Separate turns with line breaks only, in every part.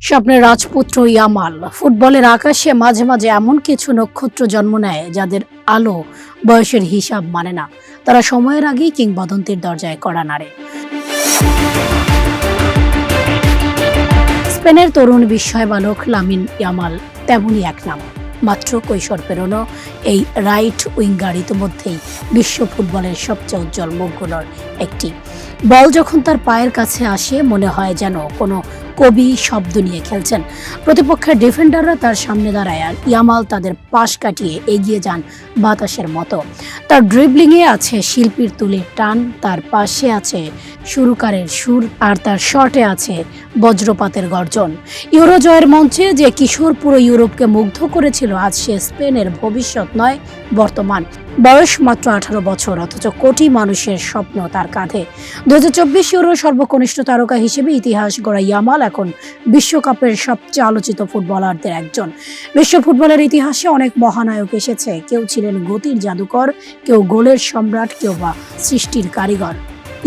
স্বপ্নের রাজপুত্র ইয়ামাল ফুটবলের আকাশে মাঝে মাঝে এমন কিছু নক্ষত্র জন্ম নেয় যাদের আলো বয়সের হিসাব মানে না। তারা সময়ের আগেই কিংবদন্তির দরজায় কড়া নাড়ে। স্পেনের তরুণ বিস্ময় বালক লামিন ইয়ামাল তেমনই এক নাম। মাত্র কৈশোর পেরোনো এই রাইট উইঙ্গার ইতিমধ্যেই বিশ্ব ফুটবলের সবচেয়ে উজ্জ্বল মুখগুলোর একটি। বল যখন তার পায়ের কাছে আসে মনে হয় যেন কোনো কবি শব্দ নিয়ে খেলছেন। প্রতিপক্ষের ডিফেন্ডাররা তার সামনে দাঁড়ায় আর ইয়ামাল তাদের পাশ কাটিয়ে এগিয়ে যান বাতাসের মতো। তার ড্রিবলিংয়ে আছে শিল্পীর তুলির টান, তার পাশে আছে সুরকারের সুর, আর তার শটে আছে বজ্রপাতের গর্জন। ইউরো জয়ের মঞ্চে যে কিশোর পুরো ইউরোপকে মুগ্ধ করেছিল, আজ সে স্পেনের ভবিষ্যৎ নয়, বর্তমান। বয়স মাত্র 18 বছর, অথচ কোটি মানুষের স্বপ্ন তার কাঁধে। 2024 ইউরোর সর্বকনিষ্ঠ তারকা হিসেবে ইতিহাস গড়া ইয়ামাল এখন বিশ্বকাপের সবচেয়ে আলোচিত ফুটবলারদের একজন। বিশ্ব ফুটবলের ইতিহাসে অনেক মহানায়ক এসেছে। কেউ ছিলেন গতির জাদুকর, কেউ গোলের সম্রাট, কেউ বা সৃষ্টির কারিগর।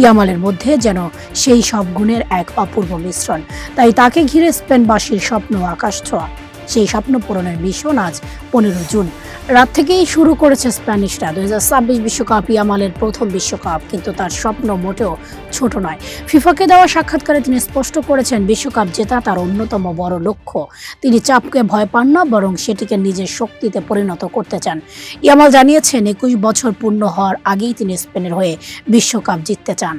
ইয়ামালের মধ্যে যেন সেই সব গুণের এক অপূর্ব মিশ্রণ। তাই তাকে ঘিরে স্পেনবাসীর স্বপ্ন আকাশ ছোঁয়া। সেই স্বপ্ন পূরণের মিশন আজ 15 জুন রাত থেকেই শুরু করেছে স্প্যানিশরা। 2026 বিশ্বকাপ ইয়ামালের প্রথম বিশ্বকাপ, কিন্তু তার স্বপ্ন মোটেও ছোট নয়। ফিফাকে দেওয়া সাক্ষাৎকারে তিনি স্পষ্ট করেছেন, বিশ্বকাপ জেতা তার অন্যতম বড় লক্ষ্য। তিনি চাপকে ভয় পান না, বরং সেটিকে নিজের শক্তিতে পরিণত করতে চান। ইয়ামাল জানিয়েছেন, 21 বছর পূর্ণ হওয়ার আগেই তিনি স্পেনের হয়ে বিশ্বকাপ জিততে চান।